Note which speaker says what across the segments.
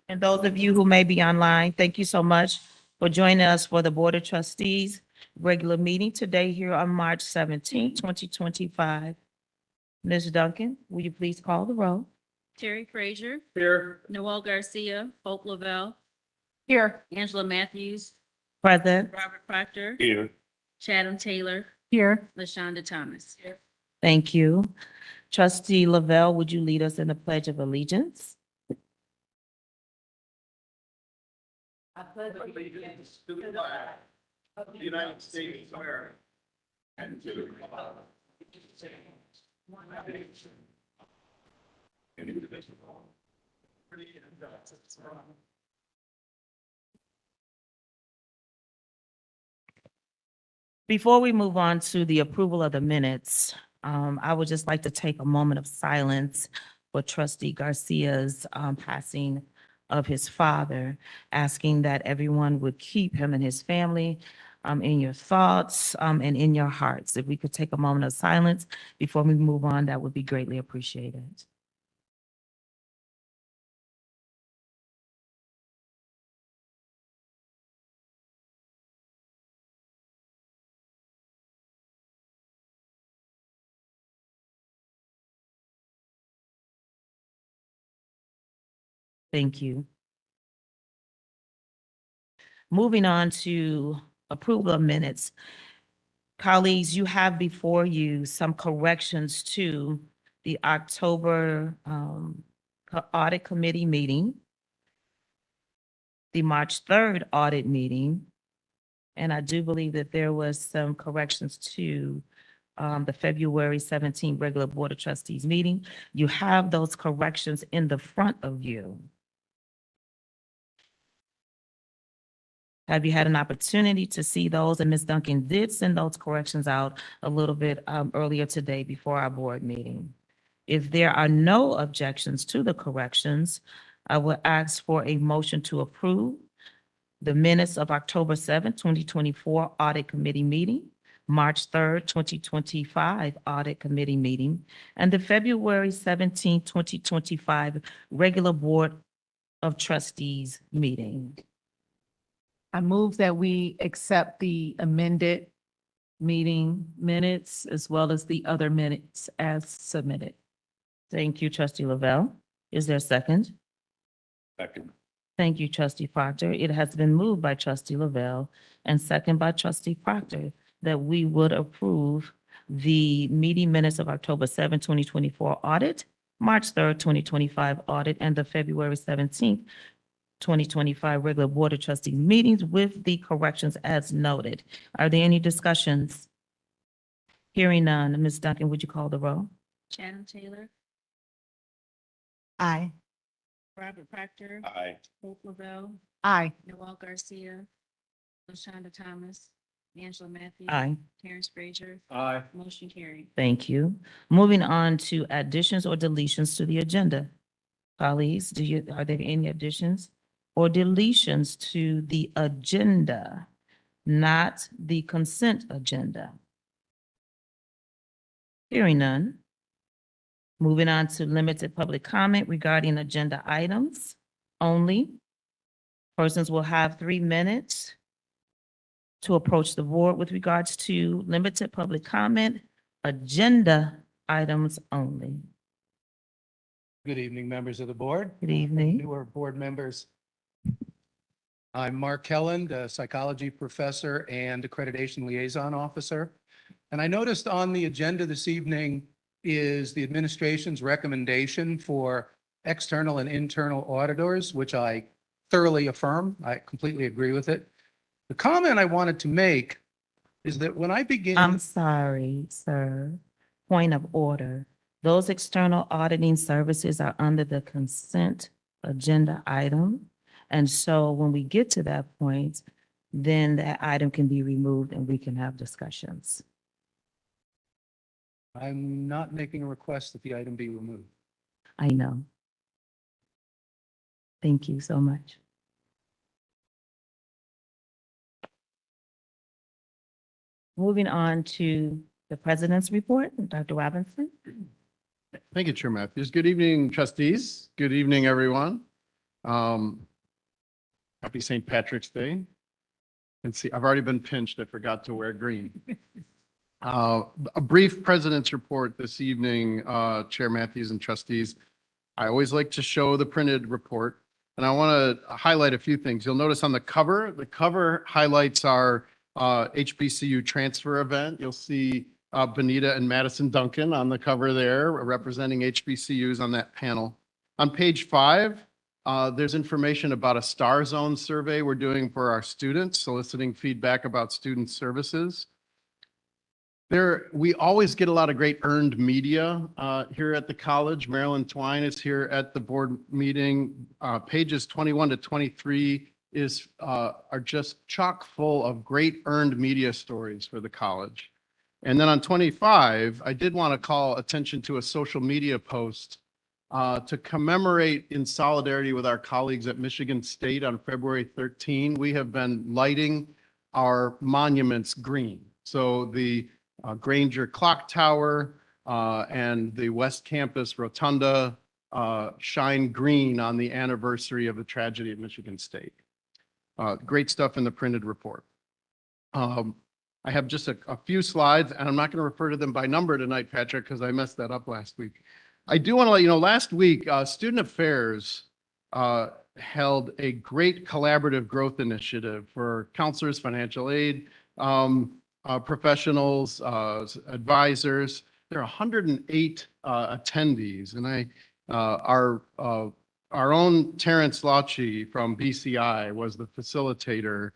Speaker 1: And those of you who may be online, thank you so much for joining us for the Board of Trustees regular meeting today here on March 17th, 2025. Ms. Duncan, will you please call the roll?
Speaker 2: Terry Frazier,
Speaker 3: Here.
Speaker 2: Noel Garcia, Hope Lavelle,
Speaker 1: Here.
Speaker 2: Angela Matthews,
Speaker 1: Present.
Speaker 2: Robert Proctor,
Speaker 3: Here.
Speaker 2: Chatham Taylor,
Speaker 1: Here.
Speaker 2: LaShonda Thomas.
Speaker 1: Thank you. Trustee Lavelle, would you lead us in the Pledge of Allegiance?
Speaker 3: Allegiance to the flag of the United States of America and to the republic which stands one nation, indivisible, with liberty and justice for all.
Speaker 1: Before we move on to the approval of the minutes, I would just like to take a moment of silence for Trustee Garcia's passing of his father, asking that everyone would keep him and his family in your thoughts and in your hearts. If we could take a moment of silence before we move on, that would be greatly appreciated. Thank you. Moving on to approval of minutes. Colleagues, you have before you some corrections to the October Audit Committee meeting, the March 3rd audit meeting, and I do believe that there was some corrections to the February 17th regular Board of Trustees meeting. You have those corrections in the front of you. Have you had an opportunity to see those? And Ms. Duncan did send those corrections out a little bit earlier today before our board meeting. If there are no objections to the corrections, I will ask for a motion to approve the minutes of October 7th, 2024 Audit Committee meeting, March 3rd, 2025 Audit Committee meeting, and the February 17th, 2025 regular Board of Trustees meeting.
Speaker 4: I move that we accept the amended meeting minutes as well as the other minutes as submitted.
Speaker 1: Thank you, Trustee Lavelle. Is there a second?
Speaker 3: Second.
Speaker 1: Thank you, Trustee Proctor. It has been moved by Trustee Lavelle and second by Trustee Proctor that we would approve the meeting minutes of October 7, 2024 audit, March 3rd, 2025 audit, and the February 17th, 2025 regular Board of Trustees meetings with the corrections as noted. Are there any discussions? Hearing none. Ms. Duncan, would you call the roll?
Speaker 2: Chatham Taylor,
Speaker 4: Aye.
Speaker 2: Robert Proctor,
Speaker 3: Aye.
Speaker 2: Hope Lavelle,
Speaker 4: Aye.
Speaker 2: Noel Garcia, LaShonda Thomas, Angela Matthews.
Speaker 1: Aye.
Speaker 2: Terrence Frazier,
Speaker 3: Aye.
Speaker 2: motion carried.
Speaker 1: Thank you. Moving on to additions or deletions to the agenda. Colleagues, are there any additions or deletions to the agenda, not the consent agenda? Hearing none. Moving on to limited public comment regarding agenda items only. Persons will have 3 minutes to approach the board with regards to limited public comment, agenda items only.
Speaker 5: Good evening, members of the board.
Speaker 1: Good evening.
Speaker 5: Newer board members. I'm Mark Kelland, a psychology professor and accreditation liaison officer. And I noticed on the agenda this evening is the administration's recommendation for external and internal auditors, which I thoroughly affirm. I completely agree with it. The comment I wanted to make is that when I begin.
Speaker 1: I'm sorry, sir. Point of order. Those external auditing services are under the consent agenda item. And so when we get to that point, then that item can be removed and we can have discussions.
Speaker 5: I'm not making a request that the item be removed.
Speaker 1: I know. Thank you so much. Moving on to the president's report, Dr. Robinson.
Speaker 3: Thank you, Chair Matthews. Good evening, trustees. Good evening, everyone. Happy St. Patrick's Day. And see, I've already been pinched. I forgot to wear green. A brief president's report this evening, Chair Matthews and trustees. I always like to show the printed report, and I want to highlight a few things. You'll notice on the cover highlights our HBCU transfer event. You'll see Benita and Madison Duncan on the cover there, representing HBCUs on that panel. On page 5, there's information about a Star Zone survey we're doing for our students, soliciting feedback about student services. We always get a lot of great earned media here at the college. Marilyn Twine is here at the board meeting. Pages 21 to 23 are just chock full of great earned media stories for the college. And then on 25, I did want to call attention to a social media post to commemorate in solidarity with our colleagues at Michigan State on February 13. We have been lighting our monuments green. So the Granger Clock Tower and the West Campus Rotunda shine green on the anniversary of the tragedy at Michigan State. Great stuff in the printed report. I have just a few slides, and I'm not going to refer to them by number tonight, Patrick, because I messed that up last week. I do want to let you know, last week, Student Affairs held a great collaborative growth initiative for counselors, financial aid, professionals, advisors. There are 108 attendees, and our own Terrence Locci from BCI was the facilitator.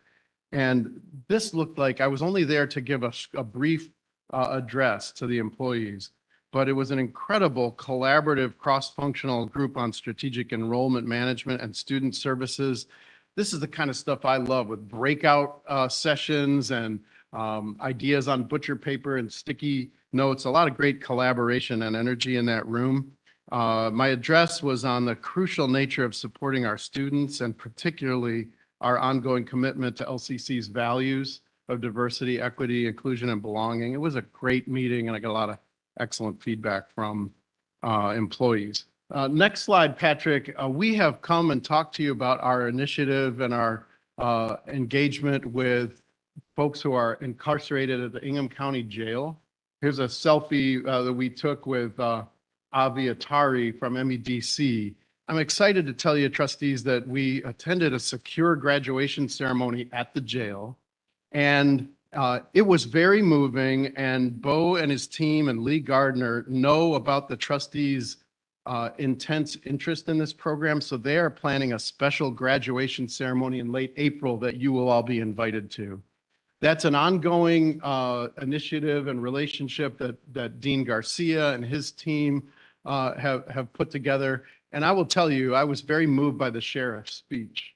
Speaker 3: And this looked like I was only there to give a brief address to the employees, but it was an incredible collaborative cross-functional group on strategic enrollment management and student services. This is the kind of stuff I love, with breakout sessions and ideas on butcher paper and sticky notes. A lot of great collaboration and energy in that room. My address was on the crucial nature of supporting our students, and particularly our ongoing commitment to LCC's values of diversity, equity, inclusion, and belonging. It was a great meeting, and I got a lot of excellent feedback from employees. Next slide, Patrick. We have come and talked to you about our initiative and our engagement with folks who are incarcerated at the Ingham County Jail. Here's a selfie that we took with Avi Atari from MEDC. I'm excited to tell you, trustees, that we attended a secure graduation ceremony at the jail, and it was very moving. And Bo and his team and Lee Gardner know about the trustees' intense interest in this program, so they are planning a special graduation ceremony in late April that you will all be invited to. That's an ongoing initiative and relationship that Dean Garcia and his team have put together. And I will tell you, I was very moved by the sheriff's speech.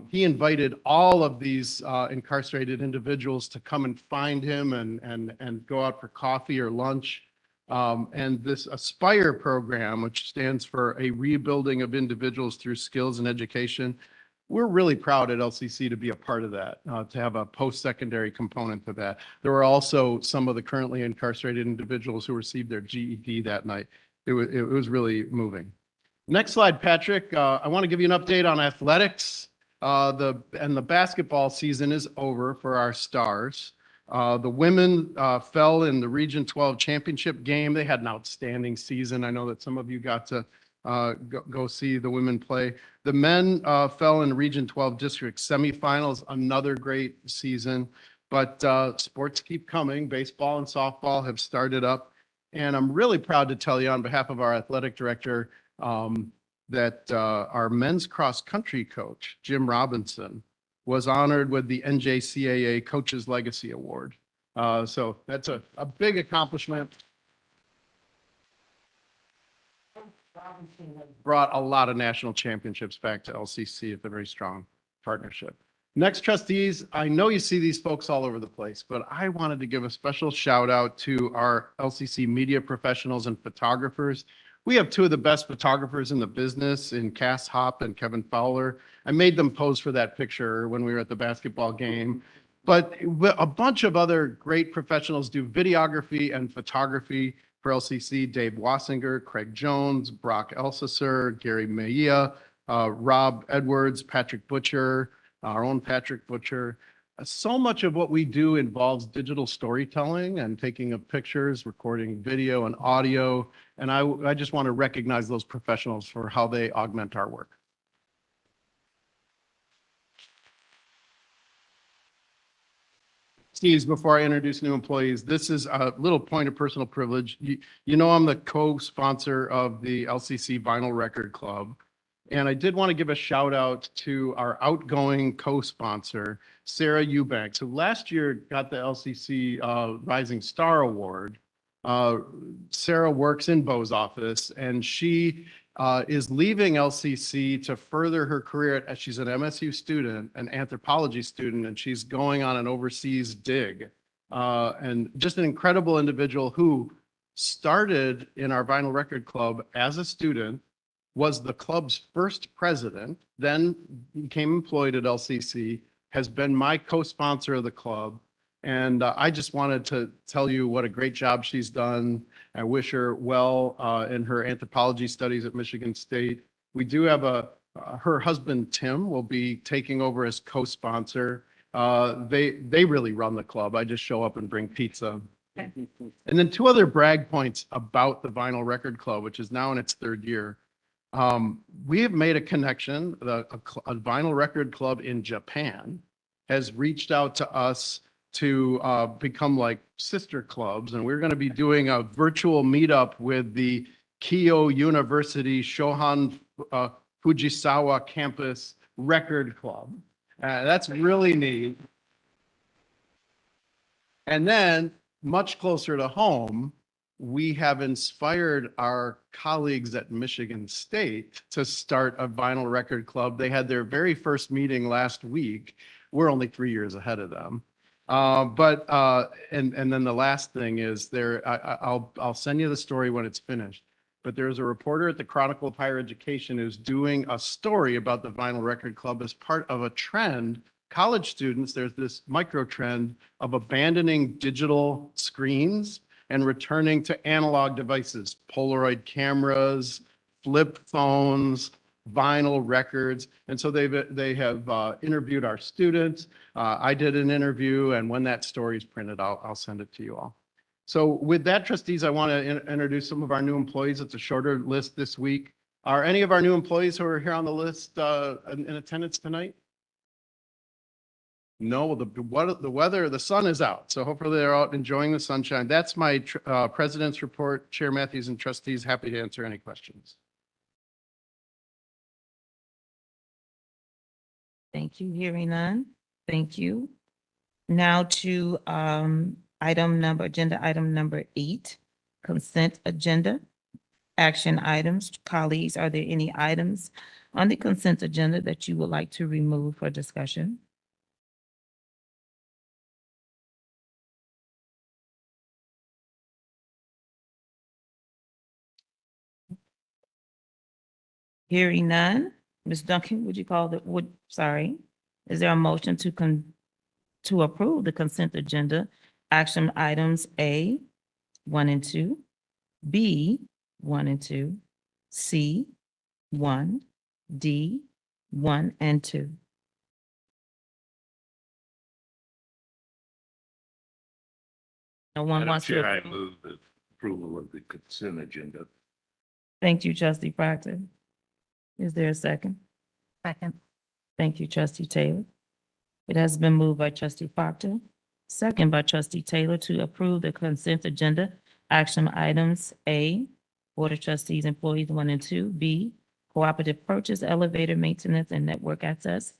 Speaker 3: He invited all of these incarcerated individuals to come and find him and go out for coffee or lunch. And this ASPIRE program, which stands for a rebuilding of individuals through skills and education, we're really proud at LCC to be a part of that, to have a post-secondary component to that. There were also some of the currently incarcerated individuals who received their GED that night. It was really moving. Next slide, Patrick. I want to give you an update on athletics. The basketball season is over for our Stars. The women fell in the Region 12 championship game. They had an outstanding season. I know that some of you got to go see the women play. The men fell in Region 12 district semifinals, another great season. But sports keep coming. Baseball and softball have started up. And I'm really proud to tell you on behalf of our athletic director that our men's cross country coach, Jim Robinson, was honored with the NJCAA Coaches Legacy Award. So that's a big accomplishment. Brought a lot of national championships back to LCC. It's a very strong partnership. Next, trustees, I know you see these folks all over the place, but I wanted to give a special shout out to our LCC media professionals and photographers. We have two of the best photographers in the business in Cass Hopp and Kevin Fowler. I made them pose for that picture when we were at the basketball game. But a bunch of other great professionals do videography and photography. For LCC, Dave Wassinger, Craig Jones, Brock Elsesser, Gary Mejia, Rob Edwards, Patrick Butcher, our own Patrick Butcher. So much of what we do involves digital storytelling and taking of pictures, recording video and audio. And I just want to recognize those professionals for how they augment our work. Steve, before I introduce new employees, this is a little point of personal privilege. You know I'm the co-sponsor of the LCC Vinyl Record Club. And I did want to give a shout out to our outgoing co-sponsor, Sarah Eubanks, who last year got the LCC Rising Star Award. Sarah works in Bo's office, and she is leaving LCC to further her career. She's an MSU student, an anthropology student, and she's going on an overseas dig. And just an incredible individual who started in our Vinyl Record Club as a student, was the club's first president, then became employed at LCC, has been my co-sponsor of the club. And I just wanted to tell you what a great job she's done. I wish her well in her anthropology studies at Michigan State. We do have her husband, Tim, will be taking over as co-sponsor. They really run the club. I just show up and bring pizza.
Speaker 4: Okay.
Speaker 3: And then two other brag points about the Vinyl Record Club, which is now in its third year. We have made a connection. A Vinyl Record Club in Japan has reached out to us to become like sister clubs, and we're going to be doing a virtual meetup with the Keio University Shohan Fujisawa Campus Record Club. That's really neat. And then, much closer to home, we have inspired our colleagues at Michigan State to start a Vinyl Record Club. They had their very first meeting last week. We're only 3 years ahead of them. And then the last thing is I'll send you the story when it's finished. But there's a reporter at the Chronicle of Higher Education who's doing a story about the Vinyl Record Club as part of a trend. College students, there's this micro trend of abandoning digital screens and returning to analog devices, Polaroid cameras, flip phones, vinyl records. And so they have interviewed our students. I did an interview, and when that story is printed, I'll send it to you all. So with that, trustees, I want to introduce some of our new employees. It's a shorter list this week. Are any of our new employees who are here on the list in attendance tonight? No, the weather, the sun is out. So hopefully they're out enjoying the sunshine. That's my president's report. Chair Matthews and trustees, happy to answer any questions.
Speaker 1: Thank you. Hearing none. Thank you. Now to agenda item number 8, consent agenda. Action items. Colleagues, are there any items on the consent agenda that you would like to remove for discussion? Hearing none. Ms. Duncan, would you call is there a motion to approve the consent agenda? Action items A, 1 and 2, B, 1 and 2, C, 1, D, 1 and 2. No one
Speaker 6: Madam
Speaker 1: wants
Speaker 6: Chair, I
Speaker 1: to.
Speaker 6: move the approval of the consent agenda.
Speaker 1: Thank you, trustee Proctor. Is there a second?
Speaker 4: Second.
Speaker 1: Thank you, trustee Taylor. It has been moved by trustee Proctor, second by trustee Taylor to approve the consent agenda. Action items A, Board of Trustees employees 1 and 2, B, cooperative purchase, elevator maintenance and network access,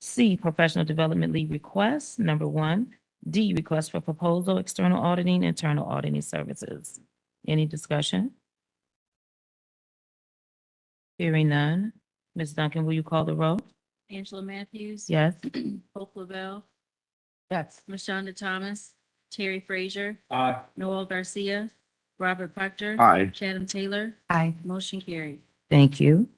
Speaker 1: C, professional development leave requests, number 1, D, request for proposal, external auditing, internal auditing services. Any discussion? Hearing none. Ms. Duncan, will you call the roll?
Speaker 2: Angela Matthews.
Speaker 1: Yes.
Speaker 2: Hope LaBelle,
Speaker 4: Yes.
Speaker 2: LaShonda Thomas, Terry Frazier,
Speaker 6: Aye.
Speaker 2: Noel Garcia, Robert Proctor.
Speaker 6: Aye.
Speaker 2: Chatham Taylor.
Speaker 4: Aye.
Speaker 2: Motion carried.
Speaker 1: Thank you.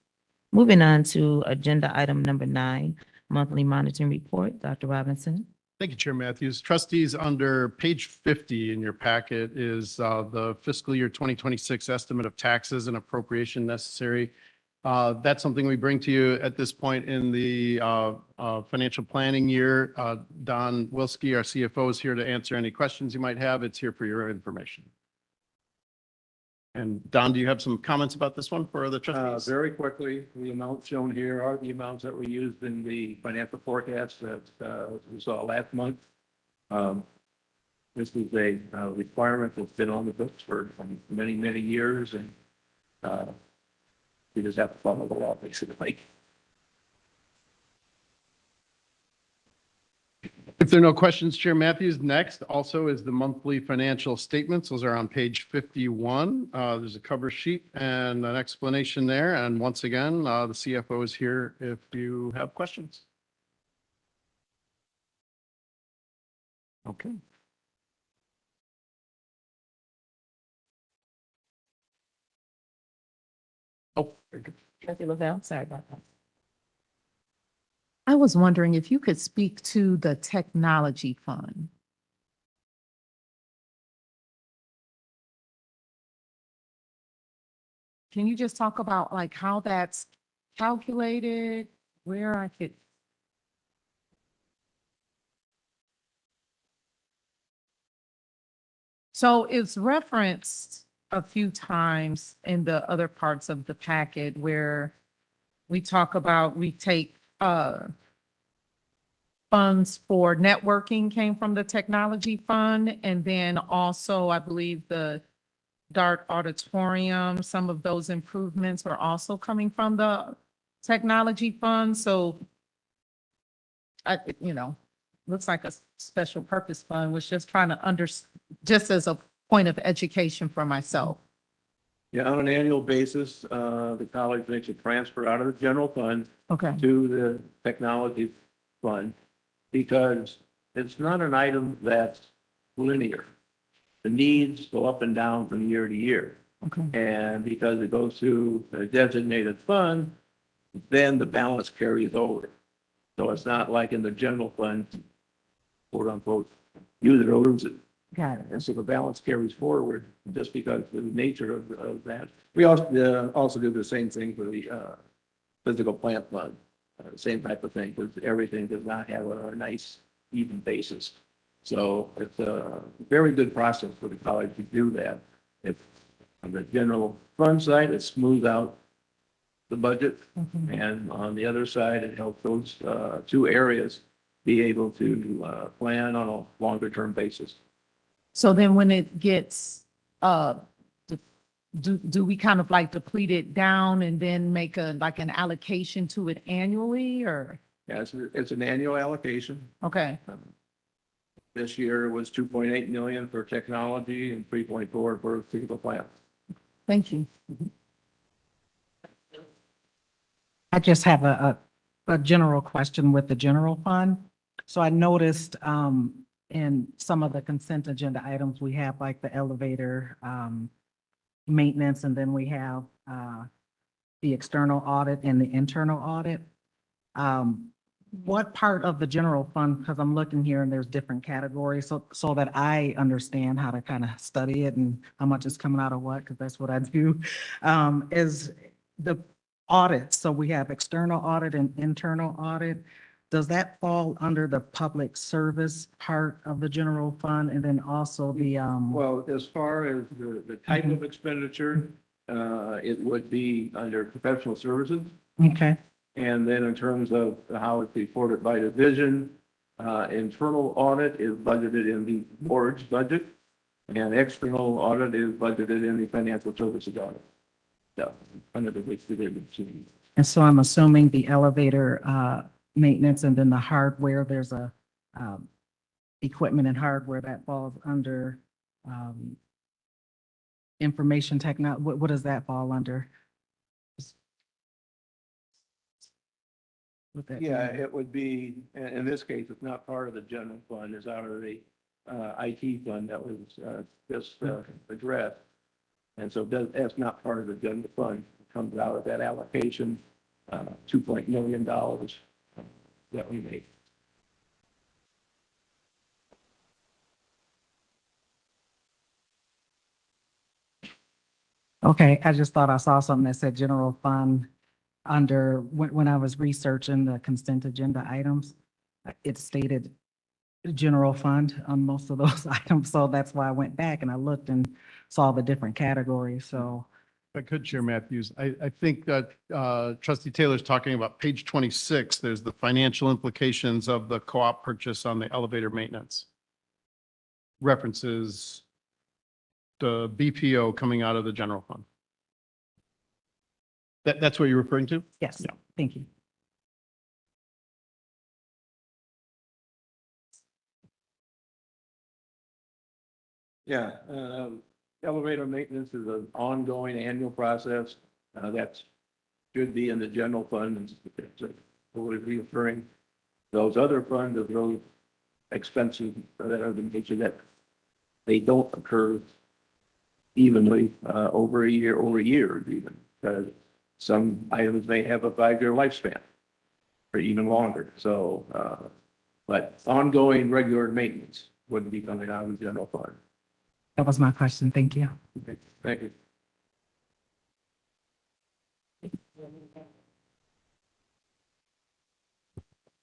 Speaker 1: Moving on to agenda item number 9, monthly monitoring report. Dr. Robinson.
Speaker 3: Thank you, Chair Matthews. Trustees, under page 50 in your packet is the fiscal year 2026 estimate of taxes and appropriation necessary. That's something we bring to you at this point in the financial planning year. Don Wilski, our CFO, is here to answer any questions you might have. It's here for your information. And Don, do you have some comments about this one for the trustees?
Speaker 6: Very quickly, the amounts shown here are the amounts that were used in the financial forecast that we saw last month. This is a requirement that's been on the books for many, many years, and we just have to follow the law, basically.
Speaker 3: If there are no questions, Chair Matthews, next also is the monthly financial statements. Those are on page 51. There's a cover sheet and an explanation there. And once again, the CFO is here if you have questions. Okay. Oh, very good.
Speaker 1: Trustee Lavelle, sorry about that.
Speaker 4: I was wondering if you could speak to the technology fund. Can you just talk about like how that's calculated, where I could? So it's referenced a few times in the other parts of the packet where we talk about, we take funds for networking came from the technology fund. And then also, I believe the Dart Auditorium, some of those improvements are also coming from the technology fund. So looks like a special purpose fund, was just trying to just as a point of education for myself.
Speaker 6: Yeah, on an annual basis, the college makes a transfer out of the general fund
Speaker 4: Okay.
Speaker 6: to the technology fund because it's not an item that's linear. The needs go up and down from year to year.
Speaker 4: Okay.
Speaker 6: And because it goes to a designated fund, then the balance carries over. So it's not like in the general fund, quote unquote, use it or lose it.
Speaker 4: Got it.
Speaker 6: And so the balance carries forward just because of the nature of that. We also do the same thing for the physical plant fund, same type of thing, because everything does not have a nice even basis. So it's a very good process for the college to do that. If on the general fund side, it smooths out the budget, and on the other side, it helps those two areas be able to plan on a longer term basis.
Speaker 4: So then when it gets, do we kind of like deplete it down and then make an allocation to it annually or?
Speaker 6: Yeah, it's an annual allocation.
Speaker 4: Okay,
Speaker 6: This year was 2.8 million for technology and 3.4 for physical plant.
Speaker 4: thank you.
Speaker 7: I just have a general question with the general fund. So I noticed in some of the consent agenda items, we have like the elevator maintenance, and then we have the external audit and the internal audit. What part of the general fund, because I'm looking here and there's different categories, so that I understand how to kind of study it and how much is coming out of what, because that's what I do, is the audit. So we have external audit and internal audit. Does that fall under the public service part of the general fund? And then also the,
Speaker 6: Well, as far as the type of expenditure, it would be under professional services.
Speaker 7: okay,
Speaker 6: And then in terms of how it's reported by division, internal audit is budgeted in the board's budget, and external audit is budgeted in the financial services audit. So, under the which division.
Speaker 7: and so I'm assuming the elevator maintenance and then the hardware, there's a equipment and hardware that falls under information technology. What does that fall under? What that-
Speaker 6: Yeah, it would be, in this case, it's not part of the general fund, it's out of the IT fund that was just addressed. And so that's not part of the general fund, it comes out of that allocation, $2 million that we make.
Speaker 7: Okay, I just thought I saw something that said general fund under, when I was researching the consent agenda items, it stated general fund on most of those items. So that's why I went back and I looked and saw the different categories. So,
Speaker 3: If I could, Chair Matthews, I think that trustee Taylor's talking about page 26. There's the financial implications of the co-op purchase on the elevator maintenance. References the BPO coming out of the general fund. That's what you're referring to?
Speaker 7: yes,
Speaker 3: Yeah.
Speaker 7: thank you.
Speaker 6: Yeah, elevator maintenance is an ongoing annual process. That should be in the general fund, and it's always reoccurring. Those other funds of those expenses that are the nature that they don't occur evenly over a year, over years even. Some items may have a 5-year lifespan or even longer. So, but ongoing regular maintenance wouldn't be coming out of the general fund.
Speaker 7: That was my question. Thank you.
Speaker 6: Okay, thank you.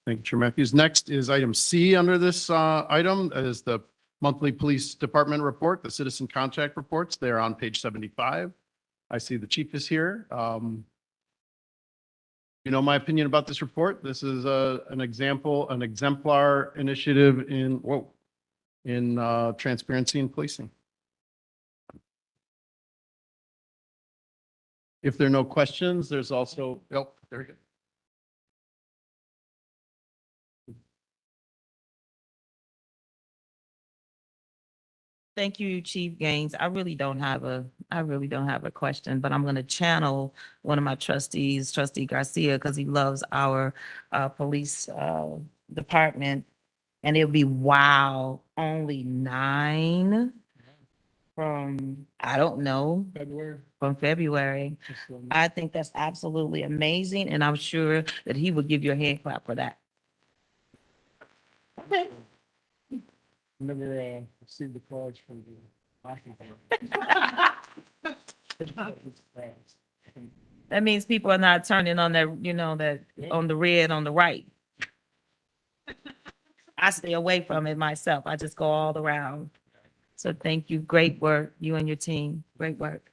Speaker 3: Thank you, Chair Matthews. Next is item C under this item is the monthly police department report, the citizen contact reports. They're on page 75. I see the chief is here. You know my opinion about this report. This is an example, an exemplar initiative in transparency in policing. If there are no questions, there's also, oh, there we go.
Speaker 1: Thank you, Chief Gaines. I really don't have a question, but I'm going to channel one of my trustees, Trustee Garcia, because he loves our police department. And it'll be, wow, only 9 from, I don't know, from February. I think that's absolutely amazing, and I'm sure that he would give you a hand clap for that. Okay.
Speaker 8: Never received the cards from the.
Speaker 1: That means people are not turning on their, on the red on the right. I stay away from it myself. I just go all around. So thank you. Great work, you and your team. Great work.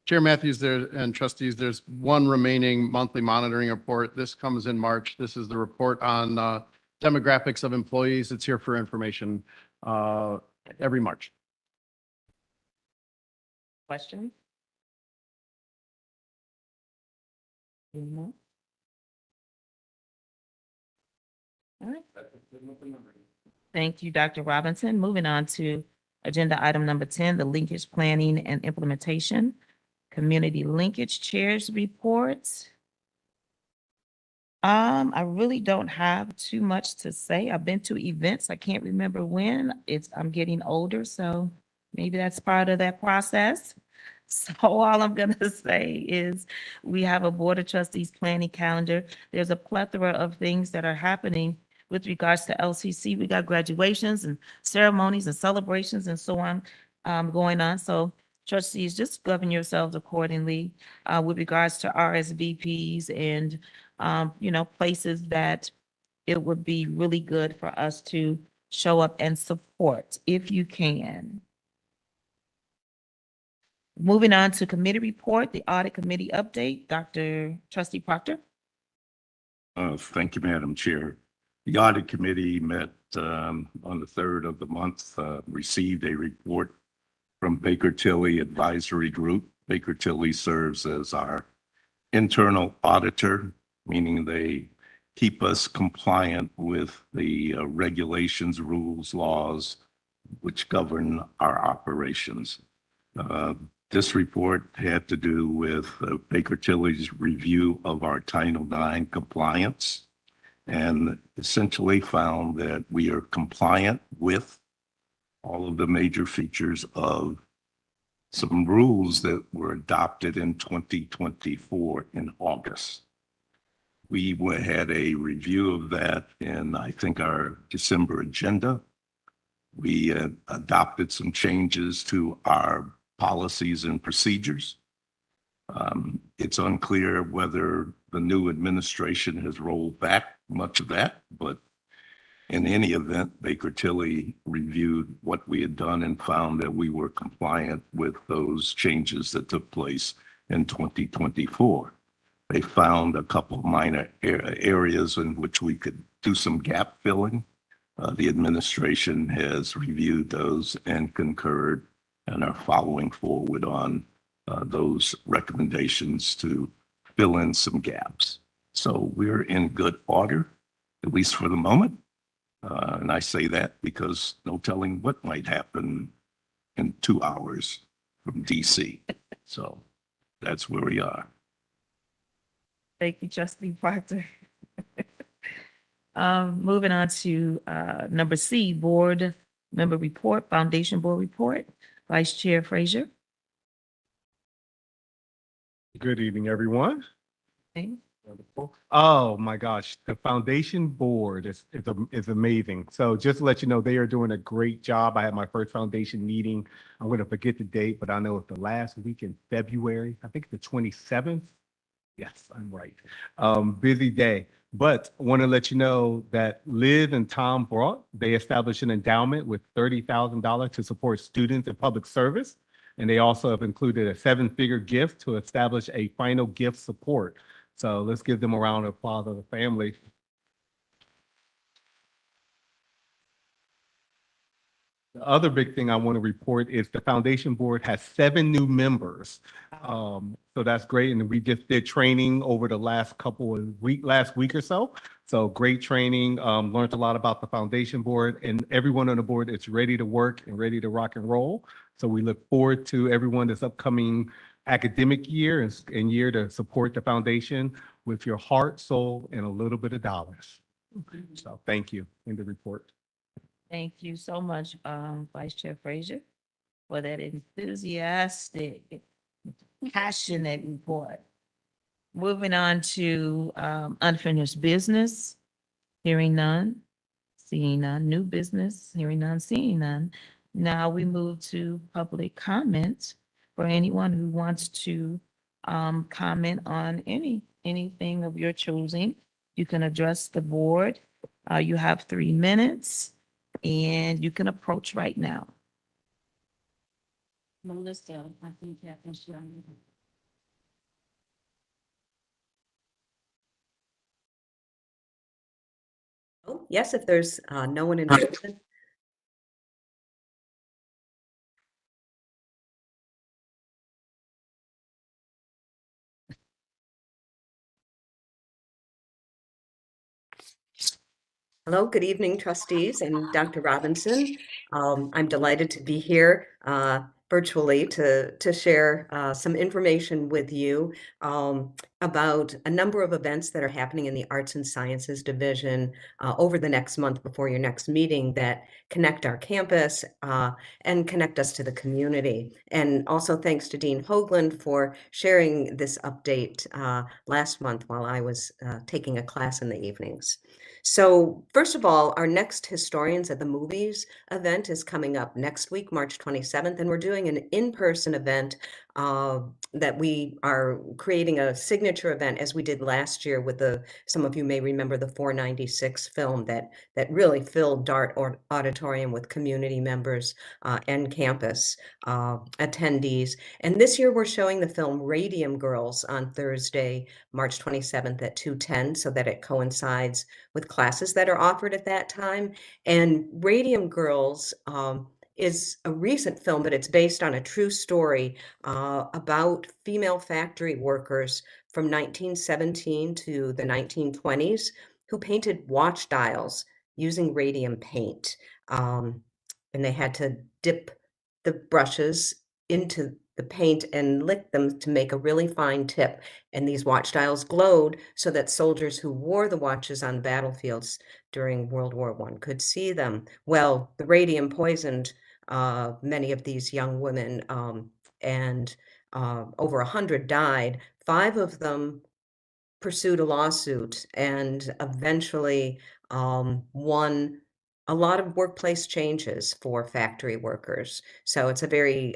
Speaker 3: Chair Matthews there and trustees, there's one remaining monthly monitoring report. This comes in March. This is the report on demographics of employees. It's here for information every March.
Speaker 1: Question? No? All right. Thank you, Dr. Robinson. Moving on to agenda item number 10, the linkage planning and implementation, community linkage chairs reports. I really don't have too much to say. I've been to events. I can't remember when. I'm getting older, so maybe that's part of that process. So all I'm gonna say is we have a Board of Trustees planning calendar. There's a plethora of things that are happening with regards to LCC. We got graduations and ceremonies and celebrations and so on going on. So trustees, just govern yourselves accordingly with regards to RSVPs and places that it would be really good for us to show up and support if you can. Moving on to committee report, the audit committee update, Trustee Proctor.
Speaker 9: Thank you, Madam Chair. The audit committee met on the 3rd of the month, received a report from Baker Tilly Advisory Group. Baker Tilly serves as our internal auditor, meaning they keep us compliant with the regulations, rules, laws, which govern our operations. This report had to do with Baker Tilly's review of our Title IX compliance and essentially found that we are compliant with all of the major features of some rules that were adopted in 2024 in August. We had a review of that in, I think, our December agenda. We adopted some changes to our policies and procedures. It's unclear whether the new administration has rolled back much of that, but in any event, Baker Tilly reviewed what we had done and found that we were compliant with those changes that took place in 2024. They found a couple minor areas in which we could do some gap filling. The administration has reviewed those and concurred and are following forward on those recommendations to fill in some gaps. So we're in good order, at least for the moment. And I say that because no telling what might happen in 2 hours from DC. So that's where we are.
Speaker 1: Thank you, Trustee Proctor. Moving on to number C, Board Member Report, Foundation Board Report. Vice Chair Frazier.
Speaker 8: Good evening, everyone.
Speaker 1: Okay.
Speaker 8: Wonderful. Oh my gosh, the foundation board is amazing. So just to let you know, they are doing a great job. I had my first foundation meeting. I'm going to forget the date, but I know it's the last week in February. I think the 27th. Yes, I'm right. Busy day. But I want to let you know that Liz and Tom brought, they established an endowment with $30,000 to support students in public service. And they also have included a 7-figure gift to establish a final gift support. So let's give them a round of applause of the family. The other big thing I want to report is the foundation board has 7 new members. So that's great. And we just did training over the last week or so. So great training, learned a lot about the foundation board, and everyone on the board is ready to work and ready to rock and roll. So we look forward to everyone this upcoming academic year and year to support the foundation with your heart, soul, and a little bit of dollars. So thank you in the report.
Speaker 1: Thank you so much, Vice Chair Frazier, for that enthusiastic, passionate report. Moving on to unfinished business, hearing none, seeing none, new business, hearing none, seeing none. Now we move to public comment for anyone who wants to comment on anything of your choosing. You can address the board. You have 3 minutes. And you can approach right now.
Speaker 2: Melissa, I think that was young.
Speaker 10: Oh, yes, if there's no one in person. Hello, good evening, trustees and Dr. Robinson. I'm delighted to be here virtually to share some information with you about a number of events that are happening in the Arts and Sciences Division over the next month before your next meeting that connect our campus and connect us to the community. And also thanks to Dean Hoagland for sharing this update last month while I was taking a class in the evenings. So first of all, our next Historians at the Movies event is coming up next week, March 27th, and we're doing an in-person event that we are creating a signature event as we did last year with some of you may remember the 496 film that really filled Dart Auditorium with community members and campus attendees. And this year we're showing the film Radium Girls on Thursday, March 27th at 2:10 so that it coincides with classes that are offered at that time. And Radium Girls is a recent film, but it's based on a true story about female factory workers from 1917 to the 1920s who painted watch dials using radium paint. And they had to dip the brushes into the paint and lick them to make a really fine tip. And these watch dials glowed so that soldiers who wore the watches on battlefields during World War I could see them. Well, the radium poisoned many of these young women, and over 100 died. 5 of them pursued a lawsuit and eventually won a lot of workplace changes for factory workers. So it's a very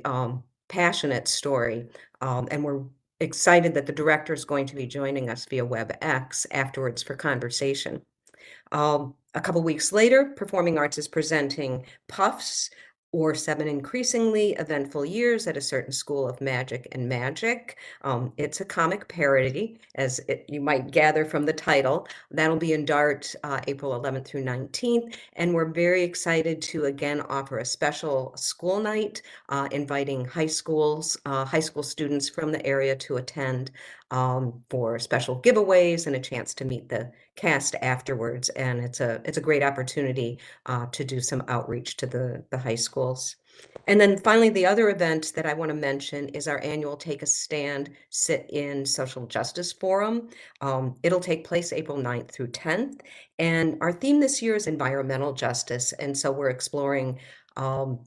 Speaker 10: passionate story. And we're excited that the director is going to be joining us via WebEx afterwards for conversation. A couple weeks later, Performing Arts is presenting Puffs, or Seven Increasingly Eventful Years at a Certain School of Magic and Magic. It's a comic parody, as you might gather from the title. That'll be in DART April 11th through 19th. And we're very excited to again offer a special school night, inviting high school students from the area to attend for special giveaways and a chance to meet the cast afterwards. And it's a great opportunity to do some outreach to the high schools. And then finally, the other event that I want to mention is our annual Take a Stand Sit-in Social Justice Forum. It'll take place April 9th through 10th. And our theme this year is environmental justice. And so we're exploring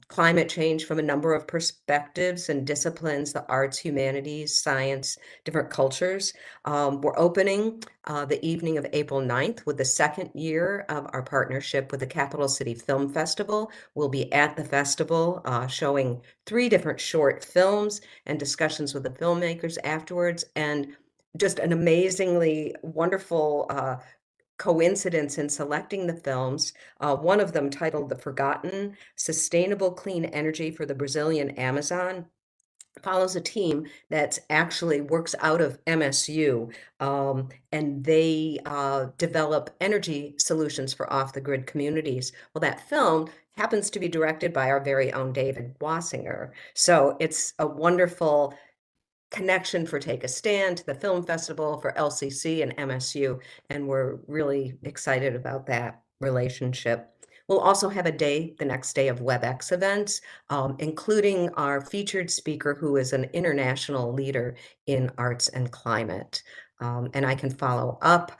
Speaker 10: climate change from a number of perspectives and disciplines, the arts, humanities, science, different cultures. We're opening the evening of April 9th with the second year of our partnership with the Capital City Film Festival. We'll be at the festival showing 3 different short films and discussions with the filmmakers afterwards, and just an amazingly wonderful coincidence in selecting the films. One of them, titled The Forgotten: Sustainable Clean Energy for the Brazilian Amazon, follows a team that's actually works out of MSU, and they develop energy solutions for off-the-grid communities. Well, that film happens to be directed by our very own David Wassinger. So it's a wonderful connection for Take a Stand, the film festival, for LCC and MSU, and we're really excited about that relationship. We'll also have the next day of WebEx events, including our featured speaker, who is an international leader in arts and climate. And I can follow up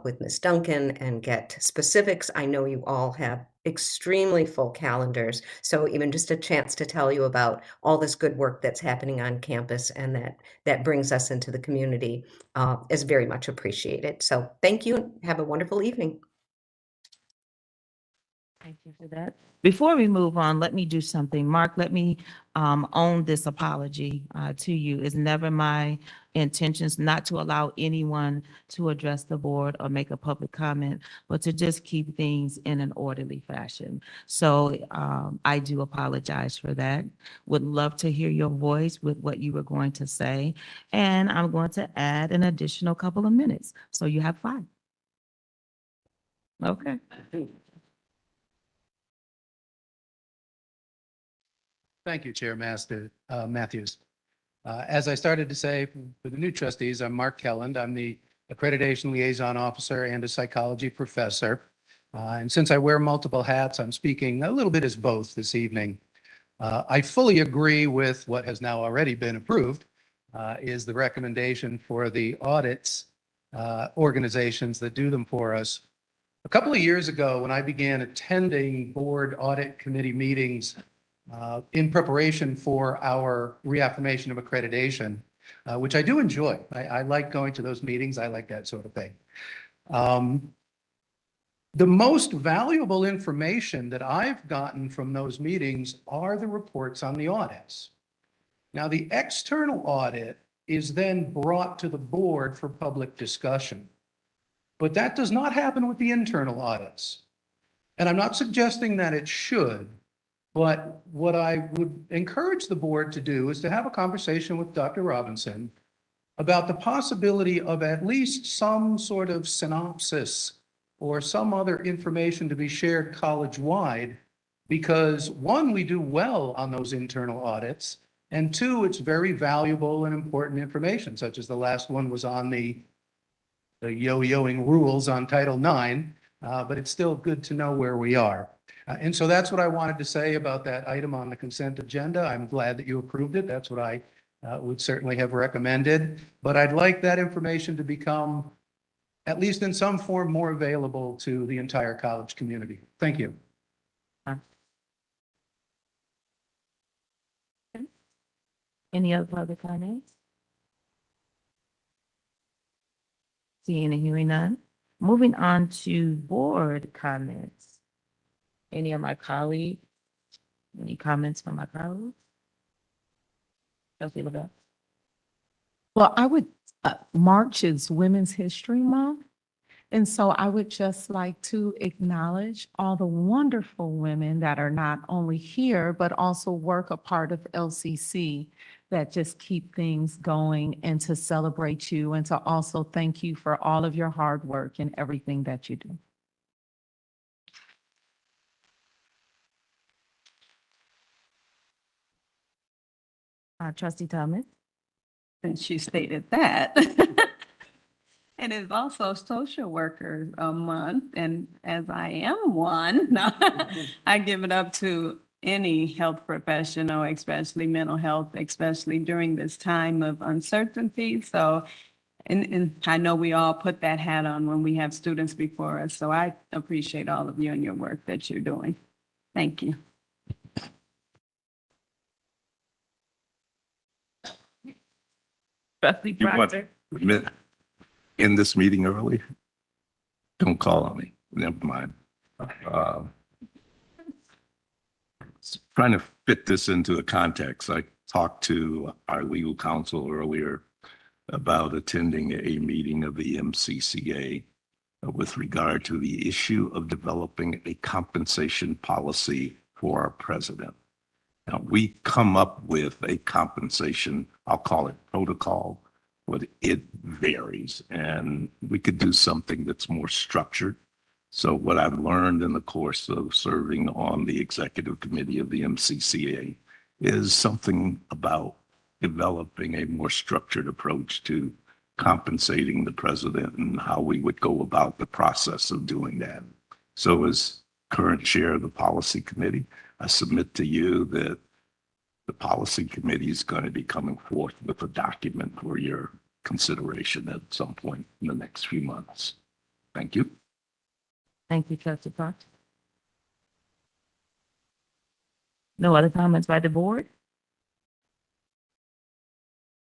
Speaker 10: with Ms. Duncan and get specifics. I know you all have extremely full calendars, so even just a chance to tell you about all this good work that's happening on campus and that brings us into the community is very much appreciated. So thank you and have a wonderful evening.
Speaker 1: Thank you for that. Before we move on, let me do something. Mark, let me own this apology to you. It's never my intentions not to allow anyone to address the board or make a public comment, but to just keep things in an orderly fashion. So I do apologize for that. Would love to hear your voice with what you were going to say. And I'm going to add an additional couple of minutes. So you have 5. Okay.
Speaker 5: Thank you, Chair Matthews. As I started to say, for the new trustees, I'm Mark Kelland. I'm the Accreditation Liaison Officer and a psychology professor. And since I wear multiple hats, I'm speaking a little bit as both this evening. I fully agree with what has now already been approved, is the recommendation for the audits organizations that do them for us. A couple of years ago, when I began attending board audit committee meetings in preparation for our reaffirmation of accreditation, which I do enjoy. I like going to those meetings. I like that sort of thing. The most valuable information that I've gotten from those meetings are the reports on the audits. Now, the external audit is then brought to the board for public discussion, but that does not happen with the internal audits. And I'm not suggesting that it should, but what I would encourage the board to do is to have a conversation with Dr. Robinson about the possibility of at least some sort of synopsis or some other information to be shared college-wide, because 1, we do well on those internal audits, and 2, it's very valuable and important information, such as the last one was on the yo-yoing rules on Title IX, but it's still good to know where we are. And so that's what I wanted to say about that item on the consent agenda. I'm glad that you approved it. That's what I would certainly have recommended. But I'd like that information to become, at least in some form, more available to the entire college community. Thank you.
Speaker 1: Any other public comments? Seeing and hearing none. Moving on to board comments. Any of my colleagues? Any comments from my colleagues? Trustee LaBelle?
Speaker 4: Well, March is Women's History Month. And so I would just like to acknowledge all the wonderful women that are not only here, but also work a part of LCC that just keep things going, and to celebrate you and to also thank you for all of your hard work and everything that you do.
Speaker 1: Trustee Thomas?
Speaker 2: Since you stated that. It is also Social Workers Month, and as I am one, I give it up to any health professional, especially mental health, especially during this time of uncertainty. So, and I know we all put that hat on when we have students before us. So I appreciate all of you and your work that you're doing. Thank you.
Speaker 1: Trustee
Speaker 9: You want
Speaker 1: Proctor?
Speaker 9: to end this meeting early? Don't call on me. Never mind. Uh, Trying to fit this into the context. I talked to our legal counsel earlier about attending a meeting of the MCCA with regard to the issue of developing a compensation policy for our president. Now, we come up with a compensation, I'll call it protocol, but it varies, and we could do something that's more structured. So what I've learned in the course of serving on the executive committee of the MCCA is something about developing a more structured approach to compensating the president and how we would go about the process of doing that. So as current chair of the policy committee, I submit to you that the policy committee is going to be coming forth with a document for your consideration at some point in the next few months. Thank you.
Speaker 1: Thank you, Trustee Proctor. No other comments by the board?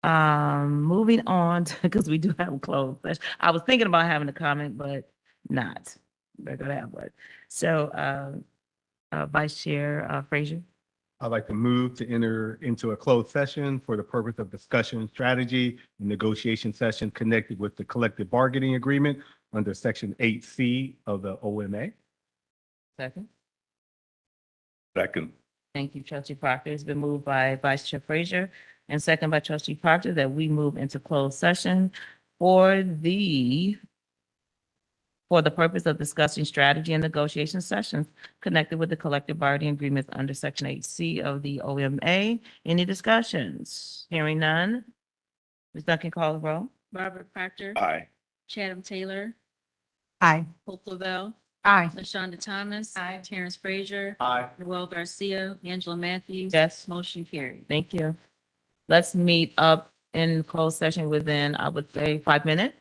Speaker 1: Moving on, because we do have a closed session. I was thinking about having a comment, but not. We're gonna have one. So, Vice Chair, Frazier?
Speaker 8: I'd like to move to enter into a closed session for the purpose of discussion, strategy, and negotiation session connected with the collective bargaining agreement under Section 8C of the OMA.
Speaker 1: Second.
Speaker 9: Second.
Speaker 1: Thank you, Trustee Proctor. It's been moved by Vice Chair Frazier and second by Trustee Proctor that we move into closed session for the purpose of discussing strategy and negotiation sessions connected with the collective bargaining agreements under Section 8C of the OMA. Any discussions? Hearing none. Ms. Duncan, call the roll.
Speaker 2: Robert Proctor,
Speaker 9: Aye.
Speaker 2: Chatham Taylor,
Speaker 4: Aye.
Speaker 2: Hope LaBelle,
Speaker 4: Aye.
Speaker 2: LaShonda Thomas. Terrence Frazier.
Speaker 8: Aye.
Speaker 2: Noel Garcia, Angela Matthews.
Speaker 1: Yes.
Speaker 2: Motion carried.
Speaker 1: Thank you. Let's meet up in closed session within, I would say, 5 minutes.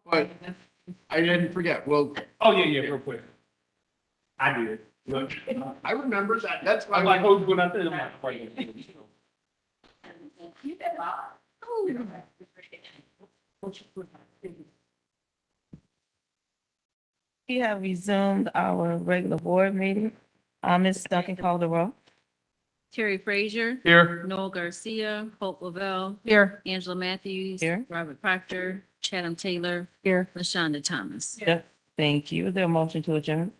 Speaker 3: But I didn't forget. Well,
Speaker 8: Oh, yeah, real quick. I did. Look.
Speaker 3: I remember that. That's why.
Speaker 8: I'm like, oh, going out there. I'm like,
Speaker 1: We have resumed our regular board meeting. Ms. Duncan called the roll.
Speaker 11: Terry Frazier.
Speaker 8: Here.
Speaker 11: Noel Garcia, Hope Lavelle,
Speaker 4: Here.
Speaker 11: Angela Matthews.
Speaker 1: Here.
Speaker 11: Robert Proctor, Chatham Taylor,
Speaker 4: Here.
Speaker 11: LaShonda Thomas.
Speaker 1: Yep. Thank you. Is there a motion to adjourn?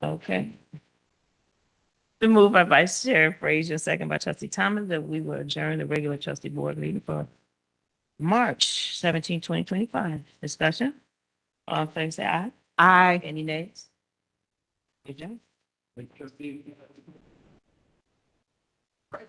Speaker 1: Okay. Been moved by Vice Chair Frazier, second by Trustee Thomas, that we will adjourn the regular trustee board meeting for March 17, 2025. Discussion? All in favor, say aye.
Speaker 4: Aye.
Speaker 1: Any nays? Adjourn.